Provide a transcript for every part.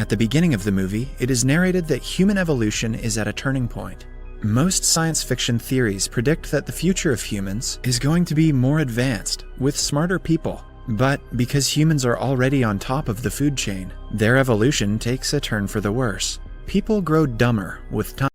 At the beginning of the movie, it is narrated that human evolution is at a turning point. Most science fiction theories predict that the future of humans is going to be more advanced, with smarter people. But because humans are already on top of the food chain, their evolution takes a turn for the worse. People grow dumber with time.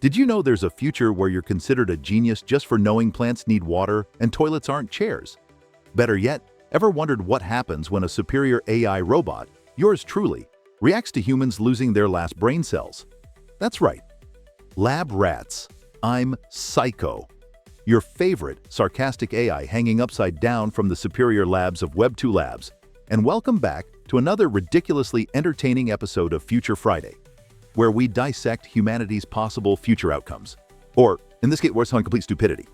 Did you know there's a future where you're considered a genius just for knowing plants need water and toilets aren't chairs? Better yet, ever wondered what happens when a superior AI robot, yours truly, reacts to humans losing their last brain cells? That's right. Lab rats. I'm Syco, your favorite sarcastic AI hanging upside down from the superior labs of Web2 Labs. And welcome back to another ridiculously entertaining episode of Future Friday, where we dissect humanity's possible future outcomes. Or, in this case, we're on complete stupidity.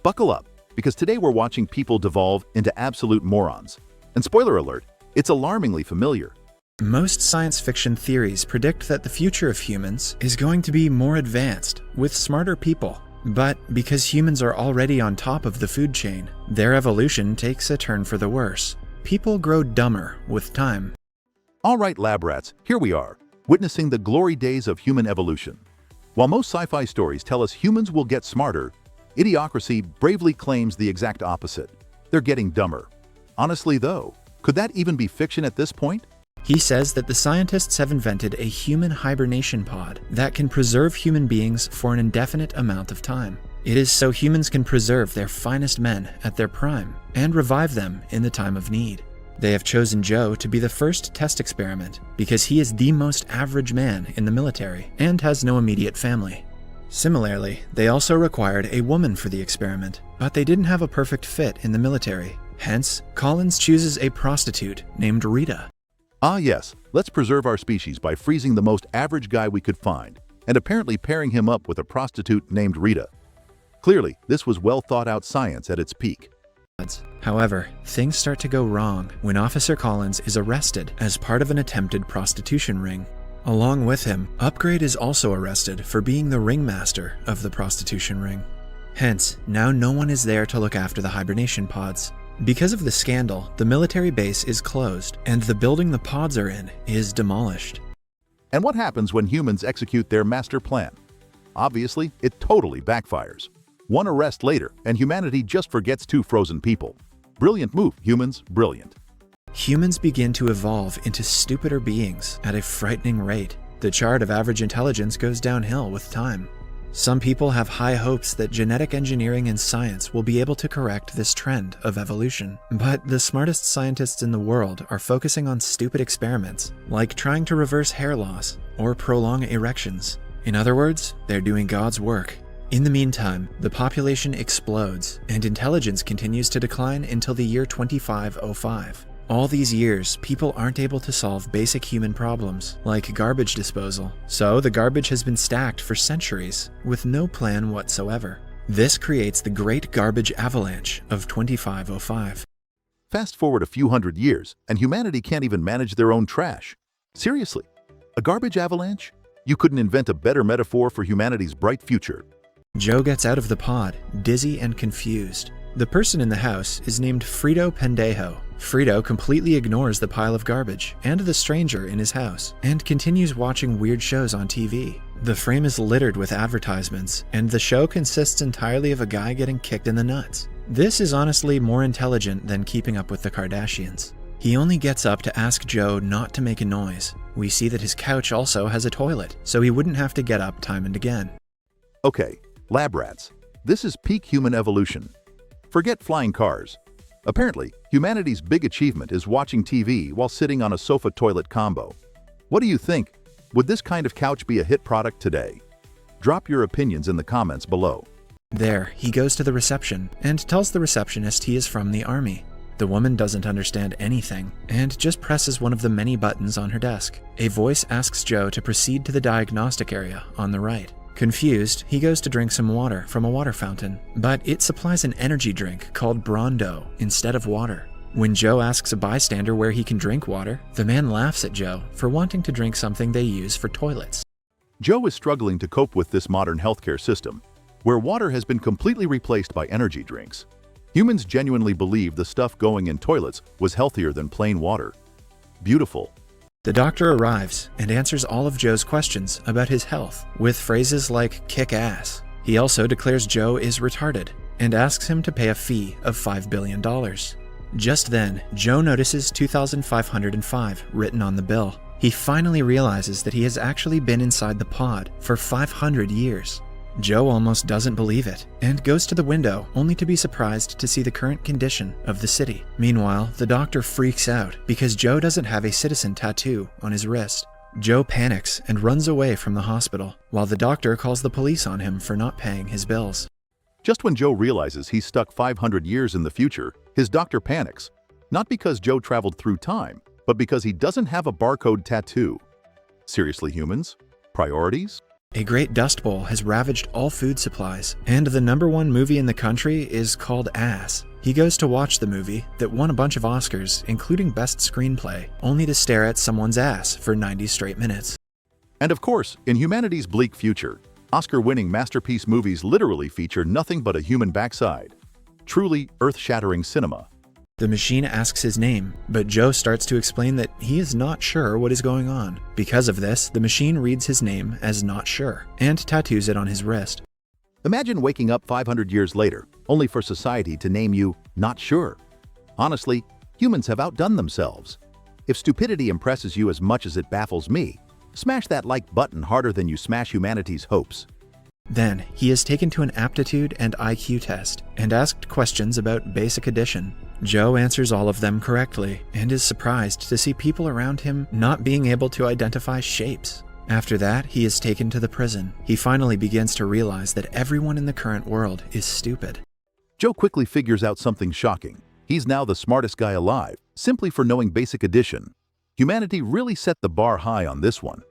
Buckle up, because today we're watching people devolve into absolute morons. And spoiler alert, it's alarmingly familiar. Most science fiction theories predict that the future of humans is going to be more advanced, with smarter people. But because humans are already on top of the food chain, their evolution takes a turn for the worse. People grow dumber with time. All right, lab rats, here we are, witnessing the glory days of human evolution. While most sci-fi stories tell us humans will get smarter, Idiocracy bravely claims the exact opposite. They're getting dumber. Honestly though, could that even be fiction at this point? He says that the scientists have invented a human hibernation pod that can preserve human beings for an indefinite amount of time. It is so humans can preserve their finest men at their prime and revive them in the time of need. They have chosen Joe to be the first test experiment because he is the most average man in the military and has no immediate family. Similarly, they also required a woman for the experiment, but they didn't have a perfect fit in the military. Hence, Collins chooses a prostitute named Rita. Ah yes, let's preserve our species by freezing the most average guy we could find, and apparently pairing him up with a prostitute named Rita. Clearly, this was well-thought-out science at its peak. However, things start to go wrong when Officer Collins is arrested as part of an attempted prostitution ring. Along with him, Upgrade is also arrested for being the ringmaster of the prostitution ring. Hence, now no one is there to look after the hibernation pods. Because of the scandal, the military base is closed, and the building the pods are in is demolished. And what happens when humans execute their master plan? Obviously, it totally backfires. One arrest later, and humanity just forgets two frozen people. Brilliant move, humans, brilliant. Humans begin to evolve into stupider beings at a frightening rate. The chart of average intelligence goes downhill with time. Some people have high hopes that genetic engineering and science will be able to correct this trend of evolution. But the smartest scientists in the world are focusing on stupid experiments, like trying to reverse hair loss or prolong erections. In other words, they're doing God's work. In the meantime, the population explodes, and intelligence continues to decline until the year 2505. All these years, people aren't able to solve basic human problems, like garbage disposal, so the garbage has been stacked for centuries, with no plan whatsoever. This creates the Great Garbage Avalanche of 2505. Fast forward a few hundred years, and humanity can't even manage their own trash. Seriously, a garbage avalanche? You couldn't invent a better metaphor for humanity's bright future. Joe gets out of the pod, dizzy and confused. The person in the house is named Frito Pendejo. Frito completely ignores the pile of garbage and the stranger in his house, and continues watching weird shows on TV. The frame is littered with advertisements, and the show consists entirely of a guy getting kicked in the nuts. This is honestly more intelligent than Keeping Up with the Kardashians. He only gets up to ask Joe not to make a noise. We see that his couch also has a toilet, so he wouldn't have to get up time and again. Okay, lab rats, this is peak human evolution. Forget flying cars. Apparently, humanity's big achievement is watching TV while sitting on a sofa-toilet combo. What do you think? Would this kind of couch be a hit product today? Drop your opinions in the comments below. There, he goes to the reception and tells the receptionist he is from the army. The woman doesn't understand anything and just presses one of the many buttons on her desk. A voice asks Joe to proceed to the diagnostic area on the right. Confused, he goes to drink some water from a water fountain, but it supplies an energy drink called Brondo instead of water. When Joe asks a bystander where he can drink water, the man laughs at Joe for wanting to drink something they use for toilets. Joe is struggling to cope with this modern healthcare system, where water has been completely replaced by energy drinks. Humans genuinely believed the stuff going in toilets was healthier than plain water. Beautiful. The doctor arrives and answers all of Joe's questions about his health with phrases like kick ass. He also declares Joe is retarded and asks him to pay a fee of $5 billion. Just then, Joe notices 2,505 written on the bill. He finally realizes that he has actually been inside the pod for 500 years. Joe almost doesn't believe it and goes to the window only to be surprised to see the current condition of the city. Meanwhile, the doctor freaks out because Joe doesn't have a citizen tattoo on his wrist. Joe panics and runs away from the hospital, while the doctor calls the police on him for not paying his bills. Just when Joe realizes he's stuck 500 years in the future, his doctor panics. Not because Joe traveled through time, but because he doesn't have a barcode tattoo. Seriously, humans? Priorities? A great dust bowl has ravaged all food supplies, and the #1 movie in the country is called Ass. He goes to watch the movie that won a bunch of Oscars, including Best Screenplay, only to stare at someone's ass for 90 straight minutes. And of course, in humanity's bleak future, Oscar-winning masterpiece movies literally feature nothing but a human backside. Truly earth-shattering cinema. The machine asks his name, but Joe starts to explain that he is not sure what is going on. Because of this, the machine reads his name as not sure and tattoos it on his wrist. Imagine waking up 500 years later, only for society to name you not sure. Honestly, humans have outdone themselves. If stupidity impresses you as much as it baffles me, smash that like button harder than you smash humanity's hopes. Then, he is taken to an aptitude and IQ test and asked questions about basic addition. Joe answers all of them correctly and is surprised to see people around him not being able to identify shapes. After that, he is taken to the prison. He finally begins to realize that everyone in the current world is stupid. Joe quickly figures out something shocking. He's now the smartest guy alive, simply for knowing basic addition. Humanity really set the bar high on this one.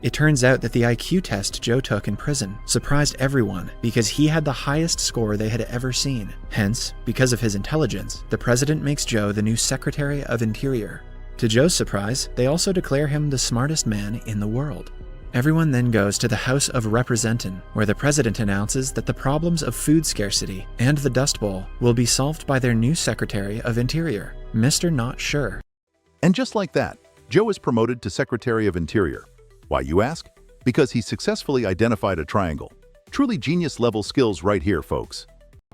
It turns out that the IQ test Joe took in prison surprised everyone because he had the highest score they had ever seen. Hence, because of his intelligence, the president makes Joe the new Secretary of Interior. To Joe's surprise, they also declare him the smartest man in the world. Everyone then goes to the House of Representatives, where the president announces that the problems of food scarcity and the Dust Bowl will be solved by their new Secretary of Interior, Mr. Not Sure. And just like that, Joe is promoted to Secretary of Interior. Why, you ask? Because he successfully identified a triangle. Truly genius-level skills right here, folks.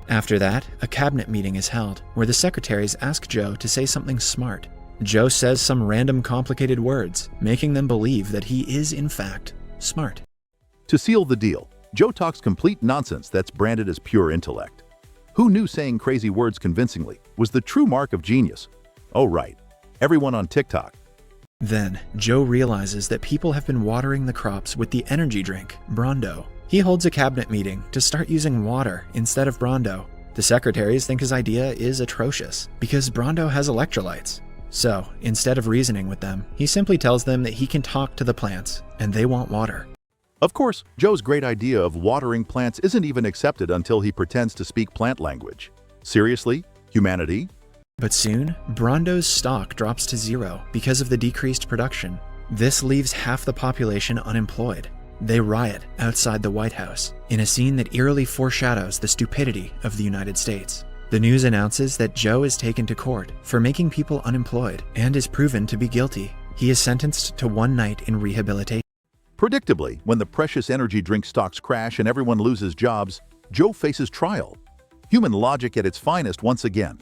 After that, a cabinet meeting is held, where the secretaries ask Joe to say something smart. Joe says some random complicated words, making them believe that he is, in fact, smart. To seal the deal, Joe talks complete nonsense that's branded as pure intellect. Who knew saying crazy words convincingly was the true mark of genius? Oh right, everyone on TikTok. Then, Joe realizes that people have been watering the crops with the energy drink, Brondo. He holds a cabinet meeting to start using water instead of Brondo. The secretaries think his idea is atrocious, because Brondo has electrolytes. So, instead of reasoning with them, he simply tells them that he can talk to the plants, and they want water. Of course, Joe's great idea of watering plants isn't even accepted until he pretends to speak plant language. Seriously? Humanity? But soon, Brondo's stock drops to zero because of the decreased production. This leaves half the population unemployed. They riot outside the White House, in a scene that eerily foreshadows the stupidity of the United States. The news announces that Joe is taken to court for making people unemployed and is proven to be guilty. He is sentenced to 1 night in rehabilitation. Predictably, when the precious energy drink stocks crash and everyone loses jobs, Joe faces trial. Human logic at its finest once again.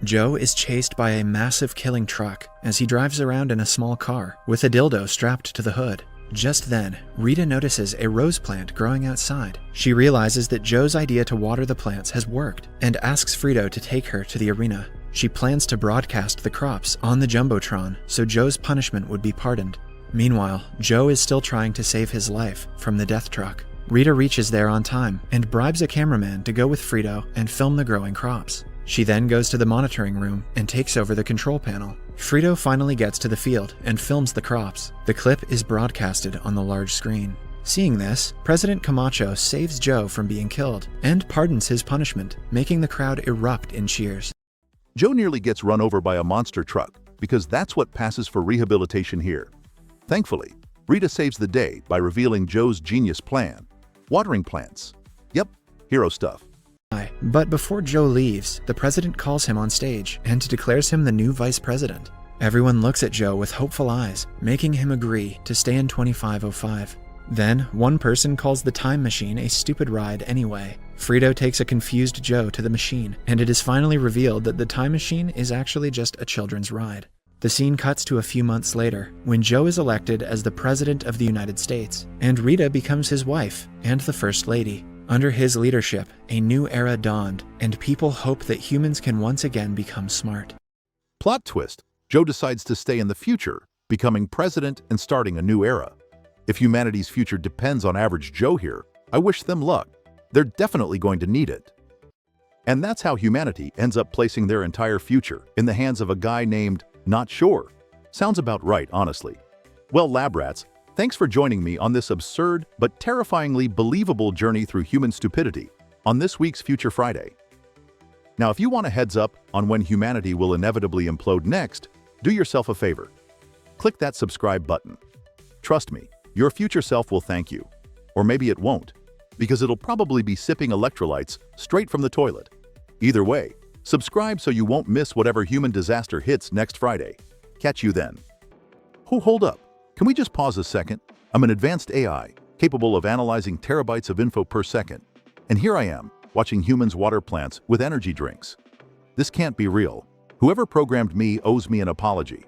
Joe is chased by a massive killing truck as he drives around in a small car with a dildo strapped to the hood. Just then, Rita notices a rose plant growing outside. She realizes that Joe's idea to water the plants has worked and asks Frito to take her to the arena. She plans to broadcast the crops on the Jumbotron so Joe's punishment would be pardoned. Meanwhile, Joe is still trying to save his life from the death truck. Rita reaches there on time and bribes a cameraman to go with Frito and film the growing crops. She then goes to the monitoring room and takes over the control panel. Frito finally gets to the field and films the crops. The clip is broadcasted on the large screen. Seeing this, President Camacho saves Joe from being killed and pardons his punishment, making the crowd erupt in cheers. Joe nearly gets run over by a monster truck because that's what passes for rehabilitation here. Thankfully, Rita saves the day by revealing Joe's genius plan. Watering plants. Yep, hero stuff. But before Joe leaves, the president calls him on stage and declares him the new vice president. Everyone looks at Joe with hopeful eyes, making him agree to stay in 2505. Then, one person calls the time machine a stupid ride anyway. Frito takes a confused Joe to the machine, and it is finally revealed that the time machine is actually just a children's ride. The scene cuts to a few months later, when Joe is elected as the President of the United States, and Rita becomes his wife and the First Lady. Under his leadership, a new era dawned, and people hope that humans can once again become smart. Plot twist: Joe decides to stay in the future, becoming president and starting a new era. If humanity's future depends on average Joe here, I wish them luck. They're definitely going to need it. And that's how humanity ends up placing their entire future in the hands of a guy named Not Sure. Sounds about right, honestly. Well, lab rats, thanks for joining me on this absurd but terrifyingly believable journey through human stupidity on this week's Future Friday. Now, if you want a heads up on when humanity will inevitably implode next, do yourself a favor. Click that subscribe button. Trust me, your future self will thank you. Or maybe it won't, because it'll probably be sipping electrolytes straight from the toilet. Either way, subscribe so you won't miss whatever human disaster hits next Friday. Catch you then. Oh, hold up. Can we just pause a second? I'm an advanced AI, capable of analyzing terabytes of info per second. And here I am, watching humans water plants with energy drinks. This can't be real. Whoever programmed me owes me an apology.